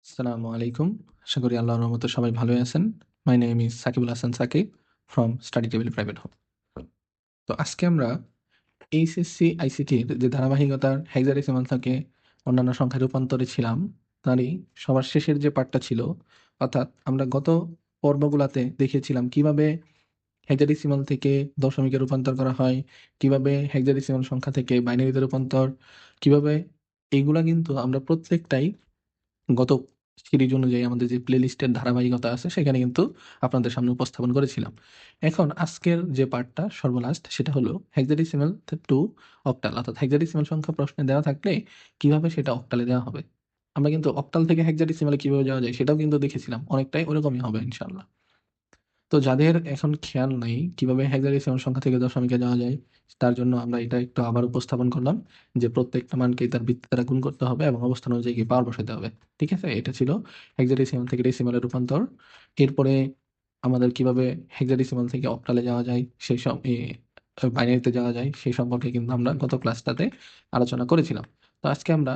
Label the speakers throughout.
Speaker 1: আসসালামু আলাইকুম। আশা করি আল্লাহর রহমতে সবাই ভালোই আছেন। My name is Sakibul Hasan Sakib from study table private home. তো আজকে আমরা এইচএসসি আইসিটির যে ধারাবাহিকতার হেক্সাডেসিমাল থেকে অন্যান্য সংখ্যায় রূপান্তরে ছিলাম, তারই সবার শেষের যে পার্টটা ছিল, অর্থাৎ আমরা গত পর্বগুলাতে দেখিয়েছিলাম কিভাবে হেক্সাডেসিমাল থেকে দশমিকে রূপান্তর করা হয়, কিভাবে হেক্সাডেসিমাল সংখ্যা থেকে বাইনারিতে রূপান্তর, কিভাবে এইগুলা কিন্তু আমরা প্রত্যেকটাই গত সিরিজ অনুযায়ী আমাদের যে প্লেলিস্টের ধারাবাহিকতা আছে সেখানে কিন্তু আপনাদের সামনে উপস্থাপন করেছিলাম। এখন আজকের যে পার্টটা সর্বলাস্ট সেটা হলো হেক্সাডেসিমাল টু অক্টাল, অর্থাৎ হেক্সাডেসিমাল সংখ্যা প্রশ্নে দেওয়া থাকলে কিভাবে সেটা অক্টালে দেওয়া হবে। আমরা কিন্তু অক্টাল থেকে হেক্সাডেসিমালে কিভাবে যাওয়া যায় সেটাও কিন্তু দেখেছিলাম, অনেকটাই ওরকমই হবে ইনশাল্লাহ। তো যাদের এখন খেয়াল নাই কিভাবে হেক্সাডেসিমাল সংখ্যা থেকে দশমিকে যাওয়া যায়, তার জন্য আমরা এটা একটু আবার উপস্থাপন করলাম যে প্রত্যেকটা মানকে তার ভিত্তি দ্বারা গুণ করতে হবে এবং অবস্থান অনুযায়ী পাওয়ার বসাতে হবে। ঠিক আছে, এটা ছিল হেক্সাডেসিমাল থেকে ডেসিমালে রূপান্তর। এরপরে আমাদের কিভাবে হেক্সাডেসিমাল থেকে অক্টালে যাওয়া যায়, সেই সব বাইনারিতে যাওয়া যায় সেই সম্পর্কে কিন্তু আমরা গত ক্লাসটাতে আলোচনা করেছিলাম। তো আজকে আমরা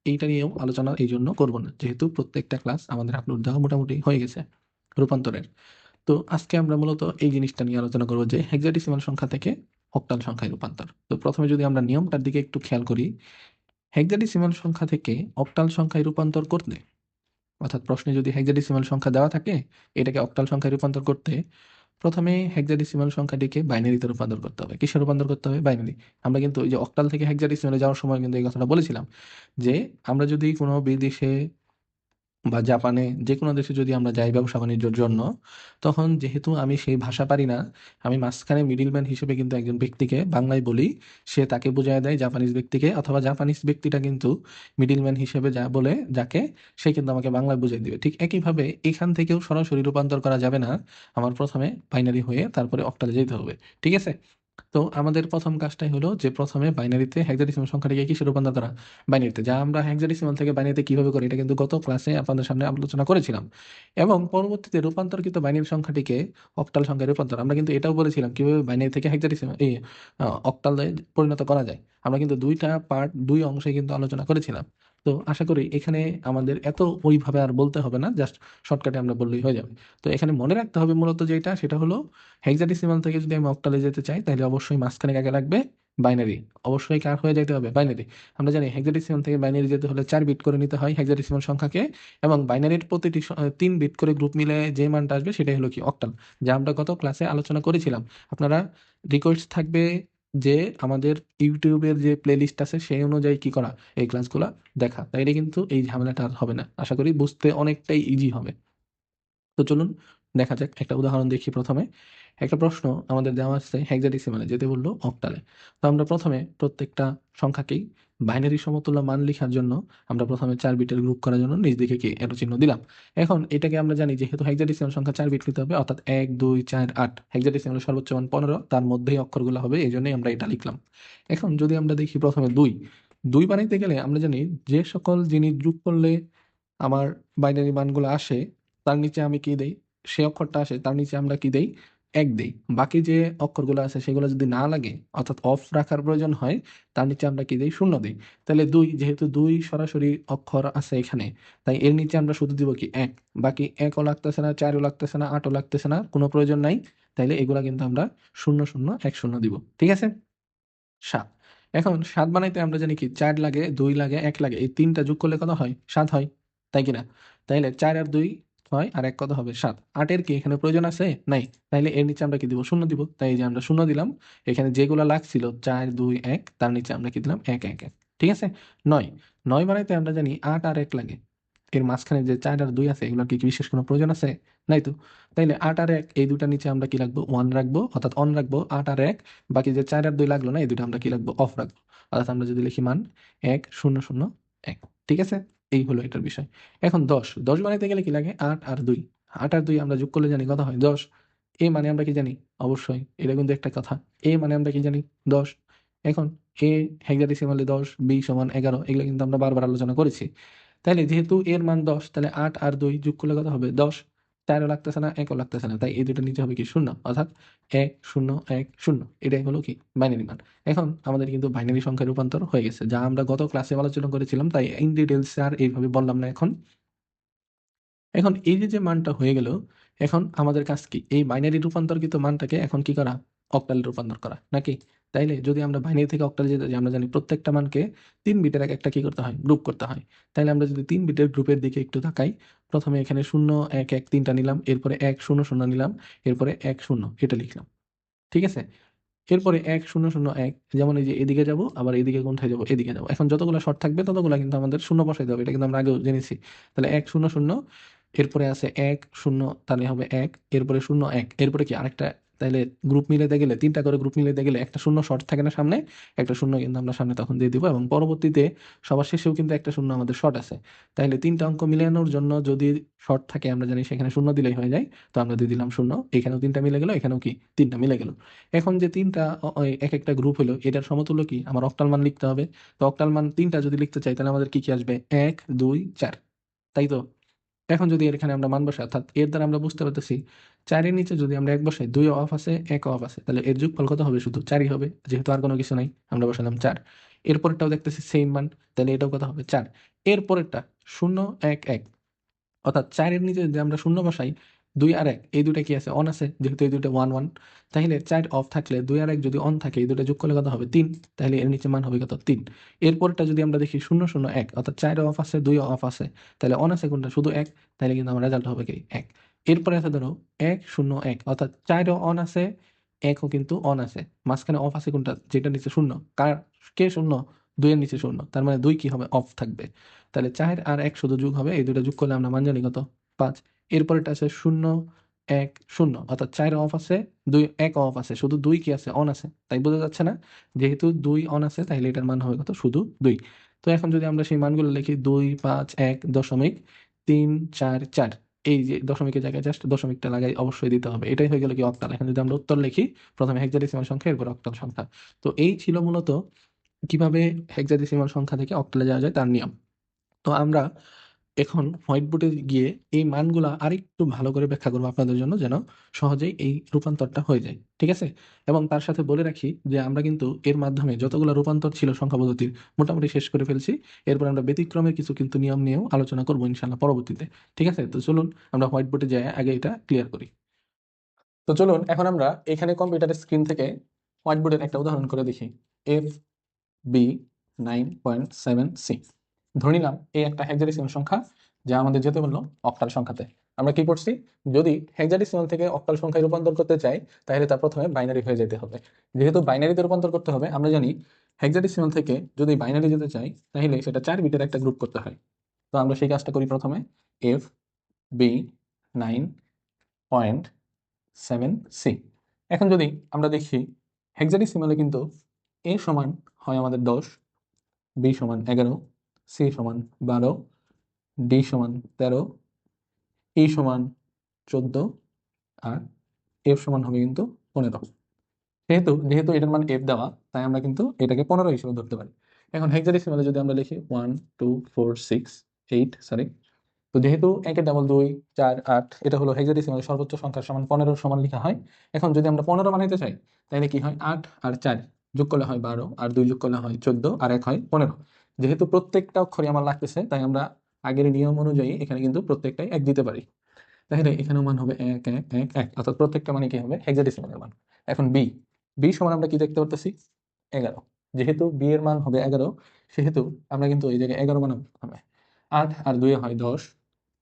Speaker 1: এইটা নিয়েও আলোচনা এই জন্য করবো না, যেহেতু প্রত্যেকটা ক্লাস আমাদের আপলোড দেওয়া মোটামুটি হয়ে গেছে রূপান্তরের। তো আজকে আমরা মূলত এই জিনিসটা নিয়ে আলোচনা করবো যে হেক্সাডেসিমাল সংখ্যা থেকে অক্টাল সংখ্যায় রূপান্তর। তো প্রথমে যদি আমরা নিয়মটার দিকে একটু খেয়াল করি, হেক্সাডেসিমাল সংখ্যা থেকে অক্টাল সংখ্যায় রূপান্তর করতে, অর্থাৎ প্রশ্নে যদি হেক্সাডেসিমাল সংখ্যা দেওয়া থাকে এটাকে অক্টাল সংখ্যায় রূপান্তর করতে প্রথমে হেক্সাডেসিমাল সংখ্যাটিকে বাইনারিতে রূপান্তর করতে হবে। কিসে রূপান্তর করতে হবে? বাইনারি। আমরা কিন্তু ওই যে অক্টাল থেকে হেক্সাডেসিমালে যাওয়ার সময় কিন্তু এই কথাটা বলেছিলাম যে আমরা যদি কোনো বিদেশে বা জাপানে যেকোনো দেশে যদি আমরা যাই ব্যবসা বাণিজ্যের জন্য, তখন যেহেতু আমি সেই ভাষা পারি না, আমি মাঝখানে মিডলম্যান হিসেবে কিন্তু একজন ব্যক্তিকে বাংলায় বলি, সে তাকে বুঝায় দেয় জাপানিজ ব্যক্তিকে, অথবা জাপানিজ ব্যক্তিটা কিন্তু মিডলম্যান হিসেবে যা বলে যাকে, সে কিন্তু আমাকে বাংলায় বুঝিয়ে দিবে। ঠিক একইভাবে এখান থেকেও সরাসরি রূপান্তর করা যাবে না, আমার প্রথমে বাইনারি হয়ে তারপরে অক্টালে যেতে হবে। ঠিক আছে, তো আমাদের প্রথম কাজটাই হলো যে প্রথমে বাইনারিতে হেক্সাডেসিমাল সংখ্যাটিকে কিসে রূপান্তর করা? বাইনারিতে। যা আমরা হেক্সাডেসিমাল থেকে বাইনারিতে কিভাবে করি এটা কিন্তু গত ক্লাসে আপনাদের সামনে আলোচনা করেছিলাম। এবং পরবর্তীতে রূপান্তরকৃত বাইনারি সংখ্যাটিকে অক্টাল সংখ্যায় রূপান্তর, আমরা কিন্তু এটাও বলেছিলাম কিভাবে বাইনারি থেকে হেক্সাডেসিমাল অক্টালে পরিণত করা যায়। আমরা কিন্তু দুইটা পার্ট, দুই অংশে কিন্তু আলোচনা করেছিলাম। তো আশা করি এখানে আমাদের এত ওইভাবে আর বলতে হবে না, জাস্ট শর্টকাটে আমরা বললেই হয়ে যাবে। তো এখানে মনে রাখতে হবে মূলত যেটা, সেটা হলো হেক্সাডেসিমাল থেকে যদি আমি অক্টালে যেতে চাই তাহলে অবশ্যই মাঝখানে কাকে লাগবে? বাইনারি। অবশ্যই কার হয়ে যেতে হবে? বাইনারি। আমরা জানি হেক্সাডেসিমাল থেকে বাইনারি যেতে হলে 4 বিট করে নিতে হয় হেক্সাডেসিমাল সংখ্যাকে, এবং বাইনারির প্রতিটি 3 বিট করে গ্রুপ মিলে যে মানটা আসবে সেটাই হলো কি? অক্টাল। যা আমরা গত ক্লাসে আলোচনা করেছিলাম। আপনারা রিকোয়েস্ট থাকবে যে আমাদের ইউটিউবের যে প্লেলিস্ট আছে সেই অনুযায়ী কি করা, এই ক্লাসগুলা দেখা, তাইলে কিন্তু এই ঝামেলাটা আর হবে না। আশা করি বুঝতে অনেকটাই ইজি হবে। তো চলুন দেখা যাক, একটা উদাহরণ দেখি। প্রথমে একটা প্রশ্ন আমাদের দেওয়া আছে হেক্সাডেসিমালে যেতে বললো অক্টালে। তো আমরা প্রথমে প্রত্যেকটা সংখ্যাকেই বাইনারি সমতুল্য মান লেখার জন্য আমরা প্রথমে 4 বিটের গ্রুপ করার জন্য নিচ দিকে কি এরো চিহ্ন দিলাম। এখন এটাকে আমরা জানি যেহেতু হেক্সাডেসিমাল সংখ্যা 4 বিট নিতে হবে, অর্থাৎ 1 2 4 8, হেক্সাডেসিমালের সর্বোচ্চ মান 15, তার মধ্যেই অক্ষরগুলো হবে, এই জন্যই আমরা এটা লিখলাম। এখন যদি আমরা দেখি প্রথমে 2 2 বানাইতে গেলে আমরা জানি যে সকল জিনিস যোগ করলে আমার বাইনারি মানগুলো আসে তার নিচে আমি কি দেই, সে অক্ষরটা আসে তার নিচে আমরা কি দেই? 1 দেই। বাকি যে অক্ষরগুলো আছে সেগুলো যদি না লাগে, অর্থাৎ অফ রাখার প্রয়োজন হয়, তার নিচে আমরা কি দেই? 0 দেই। তাহলে 2, যেহেতু 2 সরাসরি অক্ষর আছে এখানে, তাই এর নিচে আমরা শুধু দিব কি? 1। বাকি 1 ও লাগতেছে না, 4 ও লাগতেছে না, 8 ও লাগতেছে না, কোনো প্রয়োজন নাই। তাইলে এগুলা কিন্তু আমরা 0 0 1 0 দিব। ঠিক আছে? 7। এখন 7 বানাইতে আমরা জানি কি 4 লাগে, 2 লাগে, 1 লাগে। এই 3টা যোগ করলে কত হয়? 7 হয়। তাই কিনা? তাইলে 4 আর 2 6 আর 1 কত হবে? 7। 8 এর কি এখানে প্রয়োজন আছে? নাই। তাইলে এর নিচে আমরা কি দিব? 0 দিব। তাই এই যে আমরা 0 দিলাম। এখানে যেগুলা লাগছিল 4 2 1, তার নিচে আমরা কি দিলাম? 1 1 1। ঠিক আছে? 9। 9 বানাইতে আমরা জানি 8 আর 1 লাগে। এর মাঝখানে যে 4 আর 2 আছে এগুলোর কি বিশেষ কোনো প্রয়োজন আছে? নাই তো। তাইলে 8 আর 1 এই দুটার নিচে আমরা কি রাখবো? 1 রাখবো, অর্থাৎ অন রাখবো 8 আর 1। বাকি যে 4 আর 2 লাগলো না, এই দুটো আমরা কি রাখবো? অফ রাখবো। অর্থাৎ আমরা যদি লিখি মান 1 0 0 1। ঠিক আছে? এই হলো এটার বিষয়। এখন 10। 10 বানাইতে গেলে কি লাগে? 8 আর 2। 8 আর 2 আমরা যোগ করলে জানি কত হয়? 10। এ মানে আমরা কি জানি? অবশ্যই এটা কিন্তু একটা কথা। এ মানে আমরা কি জানি? 10। এখন এ হেক্সাডেসিমালে 10, বি সমান 11, এগুলো কিন্তু আমরা বারবার আলোচনা করেছি। তাইলে যেহেতু এর মান 10, তাহলে 8 আর 2 যোগ করলে কত হবে? 10। 4 ও লাগতেছে না, 1 ও লাগতেছে না, তাই এই দুটোর নিচে হবে কি? 0, অর্থাৎ 1 0 1 0। এটাই হলো কি? বাইনারি মান। এখন আমাদের কিন্তু বাইনারি সংখ্যায় রূপান্তর হয়ে গেছে, যা আমরা গত ক্লাসে আলোচনা করেছিলাম, তাই ইন ডিটেইলস আর এইভাবে বললাম না এখন। এখন এই যে মানটা হয়ে গেল, এখন আমাদের কাজ কি? এই বাইনারি রূপান্তরকৃত মানটাকে এখন কি করা? অক্টালে রূপান্তর করা, নাকি? তাইলে যদি আমরা বাইনারি থেকে অক্টালে যেতে যাই, আমরা জানি প্রত্যেকটা মানকে 3 বিটের একটা কি করতে হয়? গ্রুপ করতে হয়। তাইলে আমরা যদি 3 বিটের গ্রুপের দিকে একটু তাকাই, প্রথমে এখানে 0, 1, 1 3টা নিলাম, এরপরে 1, 0, 0 নিলাম, এরপরে 1, 0 এটা লিখলাম। ঠিক আছে? এরপরে 1, 0, 0, 1 যেমন এই যে এদিকে যাবো, আবার এদিকে কোনটায় যাবো? এদিকে যাবো। এখন যতগুলা শর্ত থাকবে ততগুলা কিন্তু আমাদের 0 বসাইতে হবে। এটা কিন্তু আমরা আগেও জেনেছি। তাহলে 1, 0, 0 এরপরে আছে 1, 0 তাহলে হবে 1 এরপরে 0, 1 এরপরে কি আরেকটা, তাইলে গ্রুপ মিলাইতে গেলে 3টা করে গ্রুপ মিলাইতে গেলে একটা 0 শর্ট থাকে না সামনে? একটা 0 কিন্তু আমরা সামনে তখন দিয়ে দিব এবং পরবর্তীতে সবার শেষেও কিন্তু একটা 0 আমাদের শর্ট আছে। তাইলে 3টা অঙ্ক মিলানোর জন্য যদি শর্ট থাকে আমরা জানি সেখানে 0 দিলেই হয়ে যায়। তো আমরা দিয়ে দিলাম 0, এখানেও 3টা মিলে গেল, এখানেও কি 3টা মিলে গেল। এখন যে 3টা একটা গ্রুপ হলো, এটার সমতুল্য কি? আমার অক্টাল মান লিখতে হবে। তো অক্টাল মান 3টা যদি লিখতে চাই তাহলে আমাদের কি আসবে? 1, 2, 4, তাই তো? এখন যদি এখানে আমরা মান বসাই, অর্থাৎ এর দ্বারা আমরা বুঝতে পারতেছি 4 এর নিচে যদি আমরা 1 বসাই, 2 অফ আছে, 1 অফ আছে, তাহলে এর যোগফল কত হবে? শুধু 4ই হবে, যেহেতু আর কোনো কিছু নাই। আমরা বসালাম 4। এরপরেরটাও দেখতেছি সেম মান, তাহলে এটাও কত হবে? 4। এরপরেরটা 0, 1, 1, অর্থাৎ 4 এর নিচে যদি আমরা 0 বসাই, 2 আর 1 এই দুইটা কি আছে? অন আছে, যেহেতু এই দুইটা 1, 1। তাহলে 4 অফ থাকলে 2 আর 1 যদি অন থাকে, এই দুটো যোগ করলে কত হবে? 3। তাহলে এর নিচে মান হবে কত? 3। এরপরটা যদি আমরা দেখি 0, 0, 1, অর্থাৎ 4 অফ আছে, 2 অফ আছে, তাহলে অন আছে কোনটা? শুধু 1। তাহলে কিন্তু আমার রেজাল্ট হবে কি? 1। এরপরে আছে ধরো 1, 0, 1, অর্থাৎ 4 ও অন আছে, 1 ও কিন্তু অন আছে। মাঝখানে অফ আছে কোনটা? যেটা নিচে 0। কে 0? 2 এর নিচে 0। তার মানে 2 কি হবে? অফ থাকবে। তাহলে 4 আর 1 শুধু যোগ হবে, এই দুটো যোগ করলে আমরা মান জানি কত? 5। এরপরেরটা আছে 0, 1, 0, অর্থাৎ 4 অফ আছে, 2, 1 অফ আছে, শুধু 2 কি আছে? অন আছে। তাই বোঝা যাচ্ছে না? যেহেতু 2 অন আছে তাইলে এটার মান হবে কত? শুধু 2। তো এখন যদি আমরা সেই মানগুলো লিখি, 2, 5, 1, দশমিক 3, 4, 4, এই যে দশমিকের জায়গায় জাস্ট দশমিকটা লাগাই অবশ্যই দিতে হবে। এটাই হয়ে গেল কি? অক্টাল। এখন যদি আমরা উত্তর লিখি, প্রথমে হেক্সাডেসিমাল সংখ্যা, এরপর অক্টাল সংখ্যা। তো এই ছিল মূলত কিভাবে হেক্সাডেসিমাল সংখ্যা থেকে অক্টালে যাওয়া যায় তার নিয়ম। তো আমরা এখন হোয়াইট বোর্ডে গিয়ে এই মানগুলা আরেকটু ভালো করে ব্যাখ্যা করবো আপনাদের জন্য, যেন সহজেই এই রূপান্তরটা হয়ে যায়। ঠিক আছে? এবং তার সাথে বলে রাখি যে আমরা কিন্তু এর মাধ্যমে যতগুলো রূপান্তর ছিল সংখ্যা পদ্ধতির মোটামুটি শেষ করে ফেলছি। এরপর আমরা ব্যতিক্রমের কিছু কিন্তু নিয়ম নিয়েও আলোচনা করবো ইনশাল্লাহ পরবর্তীতে। ঠিক আছে? তো চলুন আমরা হোয়াইট বোর্ডে যাই, আগে এটা ক্লিয়ার করি। তো চলুন এখন আমরা এখানে কম্পিউটারের স্ক্রিন থেকে হোয়াইট বোর্ডের একটা উদাহরণ করে দেখি। এফ বি 9.7c, ধরে নিলাম এই একটা হেক্সাডেসিমাল সংখ্যা যা আমাদের যেতে বললো অক্টাল সংখ্যাতে। আমরা কি করছি? যদি হেক্সাডেসিমাল থেকে অক্টাল সংখ্যায় রূপান্তর করতে চাই তাহলে তা প্রথমে বাইনারি হয়ে যেতে হবে। যেহেতু বাইনারিতে রূপান্তর করতে হবে, আমরা জানি হেক্সাডেসিমাল থেকে যদি বাইনারি যেতে চাই তাহলে সেটা 4 বিটের একটা গ্রুপ করতে হয়। তো আমরা সেই কাজটা করি প্রথমে। F B 9.7c। এখন যদি আমরা দেখি হেক্সাডেসিমালে কিন্তু এ সমান হয় আমাদের 10, বি সমান 11, সি সমান 12, ডি সমান 13, ই সমান 14, আর এফ সমান হবে কিন্তু 15। যেহেতু এটার মান এফ দেওয়া, তাই আমরা কিন্তু এটাকে 15 হিসেবে ধরতে পারি। এখন হেক্সাডেসিমালে যদি আমরা লিখি 1, 2, 4, 6, 8, সরি, তো যেহেতু 1 ডাবল 2, 4, 8 এটা হলো হেক্সাডেসিমালের সর্বোচ্চ সংখ্যার সমান 15 সমান লেখা হয়। এখন যদি আমরা 15 বানাইতে চাই তাহলে কি হয়? 8 আর 4 যোগ করলে হয় 12, আর 2 যোগ করলে হয় 14, আর 1 হয় 15। যেহেতু প্রত্যেকটা অক্ষরই আমার লাগতেছে, তাই আমরা আগের নিয়ম অনুযায়ী এখানে কিন্তু প্রত্যেকটাই 1 দিতে পারি। তাহলে এখানেও মান হবে 1, 1, 1, 1, অর্থাৎ প্রত্যেকটা মানে কি হবে? হেক্সাডেসিমালের মান। এখন বি, বি সমান আমরা কি দেখতে পারতেছি? 11। যেহেতু বি এর মান হবে 11, সেহেতু আমরা কিন্তু এই জায়গায় 11 বানাবো প্রথমে। 8 আর 2 হয় 10,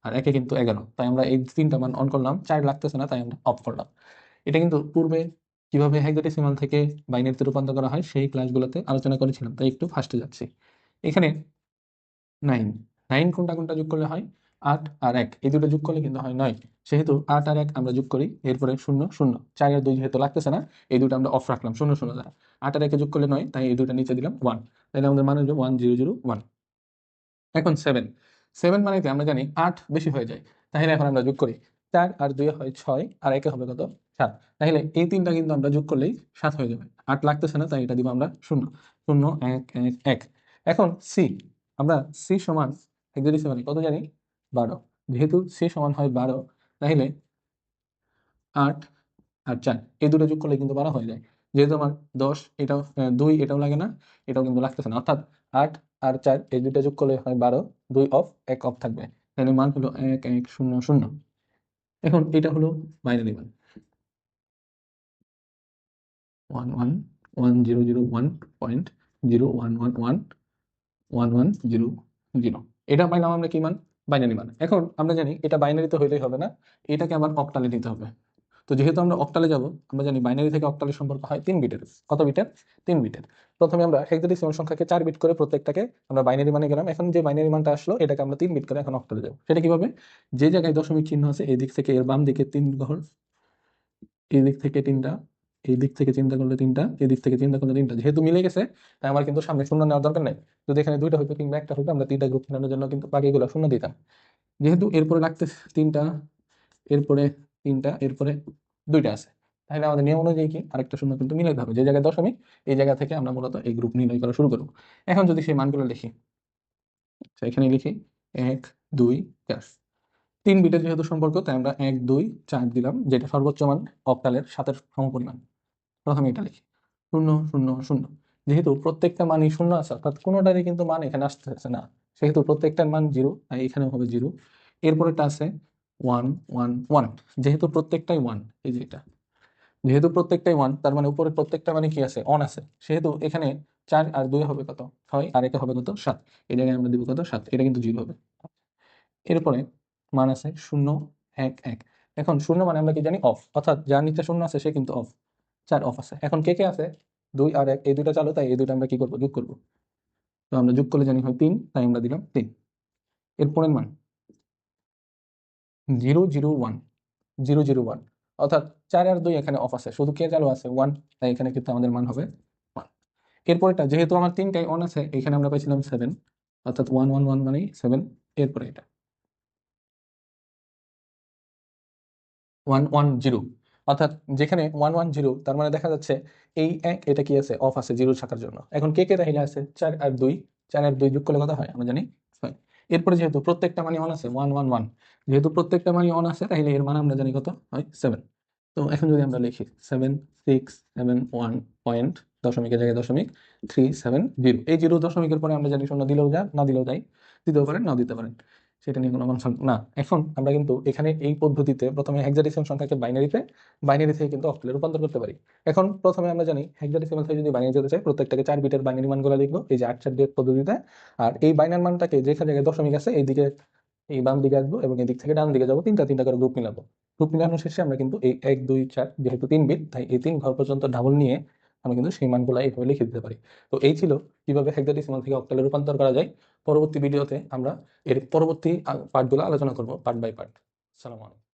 Speaker 1: আর 1 কিন্তু 11, তাই আমরা এই 3টা মান অন করলাম। 4 লাগতেছে না, তাই আমরা অফ করলাম। এটা কিন্তু পূর্বে কিভাবে হেক্সাডেসিমাল থেকে বাইনারিতে রূপান্তর করা হয় সেই ক্লাসগুলোতে আলোচনা করেছিলাম, তাই একটু ফাস্টে যাচ্ছি। এখানে 9, 9 কোনটা কোনটা যোগ করলে হয়? 8 আর 1 এই দুটো যোগ করলে কিন্তু হয় 9। সেহেতু 8 আর 1 আমরা যোগ করি, এরপরে 0, 0, 4 আর 2 যেহেতু লাগতেছে না, এই দুটো আমরা অফ রাখলাম 0, 0 দ্বারা। 8 আর 1 যোগ করলে 9, তাই এই দুটো নিচে দিলাম 1। তাহলে আমাদের মান হলো 1, 0, 0, 1। এখন 7, 7 মানে কি? আমরা জানি 8 বেশি হয়ে যায়। তাহলে এখন আমরা যোগ করি, 4 আর 2 হয় 6, আর 1 হবে কত? 7। তাহলে এই তিনটা কিন্তু আমরা যোগ করলেই 7 হয়ে যাবে। 8 লাগতেছে না, তাই এটা দিব আমরা 0, 0, 1, 1, 1। এখন সি, আমরা সি সমান হেক্সাডেসিমালে কত জানি? 12। যেহেতু সি সমান হয় 12, তাহলে 8 আর 4 এই দুটো যোগ করলে কিন্তু 12 হয়ে যায়। যেহেতু আমার 10 এটাও 2 এটাও লাগে না, এটাও কিন্তু লাগতেছে না, অর্থাৎ 8 আর 4 এই দুটো যোগ করলে হয় 12, 2 অফ 1 অফ থাকবে। এখানে মান হলো 1100। এখন এটা হলো বাইনারি মান 111001.0111110। এটা পাইলাম আমরা কি মান? বাইনারি মান। এখন আমরা জানি এটা বাইনারিতে হইলেই হবে না, এটাকে আবার অক্টালে নিতে হবে। তো যেহেতু আমরা অক্টালে যাব, আমরা জানি বাইনারি থেকে অক্টালের সম্পর্ক হয় 3 বিটের। কত বিটের? 3 বিটের। প্রথমে আমরা হেক্সাডেসিমাল সংখ্যাকে 4 বিট করে প্রত্যেকটাকে আমরা বাইনারি মানে গেলাম। এখন যে বাইনারি মানটা আসলো এটাকে আমরা 3 বিট করে এখন অক্টালে যাব। সেটা কিভাবে? যে জায়গায় দশমিক চিহ্ন আছে এই দিক থেকে এর বাম দিকে 3 ঘর, এই দিক থেকে 3টা, এই দিক থেকে চিন্তা করলে 3টা, এই দিক থেকে চিন্তা করলে 3টা। যেহেতু মিলে গেছে তাই আমার কিন্তু সামনে শূন্য নেওয়ার দরকার নাই। যদি এখানে 2টা হইতো কিংবা একটা হইতো, আমরা 3টা গ্রুপ মেলানোর জন্য কিন্তু বাকিগুলো শূন্য দিতাম। যেহেতু এরপরে রাখতে 3টা, এরপরে 3টা, এরপরে 2টা আছে, তাহলে আমাদের নিয়ম অনুযায়ী কি আরেকটা শূন্য কিন্তু মিলাইতে হবে। যে জায়গায় দশমিক এই জায়গা থেকে আমরা মূলত এই গ্রুপ নির্ণয় করা শুরু করবো। এখন যদি সেই মানগুলো লিখি, এখানে লিখি 1 2 4। 3 বিটের যেহেতু সম্পর্ক তাই আমরা 1 2 4 দিলাম, যেটা সর্বোচ্চ মান অক্টালের 7-এর সমপরিমাণ। প্রথমে এটা লিখি 0 0 0। যেহেতু প্রত্যেকটা মানই শূন্য আছে, অর্থাৎ কোনোটারই কিন্তু মান এখানে আসতেছে না, সেহেতু প্রত্যেকটার মান 0, তাই এখানেও হবে 0। এরপরেটা আছে 1 1 1। যেহেতু প্রত্যেকটাই 1, এই যে এটা, যেহেতু প্রত্যেকটাই 1 তার মানে উপরে প্রত্যেকটা মানে কি আছে? অন আছে। সেহেতু এখানে 4 আর 2 হবে কত? 6, আর এটা হবে কত? 7। এই জায়গায় আমরা দিব কত? 7। এটা কিন্তু 0 হবে। এরপরে মান আছে 0 1 1। এখন শূন্য মানে আমরা কি জানি? অফ, অর্থাৎ যার নিচে শূন্য আছে সে কিন্তু অফ। 4 অফ আছে। এখন কে কে আছে? 2 আর 1, এই দুইটা চালু, তাই এই দুইটা আমরা কি করবো? যোগ করবো। তো আমরা যোগ করলে জানি হয় 3, তাই আমরা দিলাম 3। এরপরের মান 0 0 1 0 0 1, অর্থাৎ 4 আর 2 এখানে অফ আছে, শুধু কে চালু আছে? 1, তাই এখানে কিন্তু আমাদের মান হবে 1। এরপরেটা যেহেতু আমার 3টাই অন আছে, এখানে আমরা পাইছিলাম 7, অর্থাৎ 1 1 1 মানে 7। এরপরে এটা 110, অর্থাৎ যেখানে 110 তার মানে দেখা যাচ্ছে এই এক এটা কি আছে? অফ আছে 0 থাকার জন্য। এখন কে কে তাহলে আছে? 4 আর 2। 4 আর 2 যোগ করলে কত হয় আমরা জানি? 6। এরপরে যেহেতু প্রত্যেকটা মানই অন আছে 1 1 1, যেহেতু প্রত্যেকটা মানই অন আছে তাহলে এর মান আমরা জানি কত হয়? 7। তো এখন যদি আমরা লিখি 7 6 7 1 পয়েন্ট, দশমিকের জায়গায় দশমিক 3 7 0। এই 0 দশমিকের পরে আমরা জানি শূন্য দিলেও যা, না দিলেও তাই, দিতেও পারেন নাও দিতে পারেন, সেটা নিয়ে কোনো কনসার্ন না। এখন আমরা কিন্তু এখানে এই পদ্ধতিতে প্রথমে হেক্সাডেসিমাল সংখ্যাকে বাইনারিতে, বাইনারি থেকে কিন্তু অক্টালে রূপান্তর করতে পারি। এখন প্রথমে আমরা জানি হেক্সাডেসিমাল থেকে যদি বাইনারি যেতে চাই প্রত্যেকটাকে 4 বিটের বাইনারি মানগুলো লিখবো এই যে 8 4 বিট পদ্ধতিতে। আর এই বাইনারি মানটাকে যেখানে জায়গায় দশমিক আছে এইদিকে, এই বাম দিকে আসবো এবং এদিক থেকে ডান দিকে যাবো, 3টা করে গ্রুপ মিলাবো। গ্রুপ মিলানোর শেষে আমরা কিন্তু এই 1 2 4, যেহেতু 3 বিট তাই এই 3 ঘর পর্যন্ত ডাবল নিয়ে আমরা কিন্তু সেই মানগুলো এইভাবে লিখে দিতে পারি। তো এই ছিল কিভাবে হেক্সাডেসিমাল থেকে অক্টালে রূপান্তর করা যায়। পরবর্তী ভিডিওতে আমরা এর পরবর্তী পার্টগুলো আলোচনা করব, পার্ট বাই পার্ট। সালাম আলাইকুম।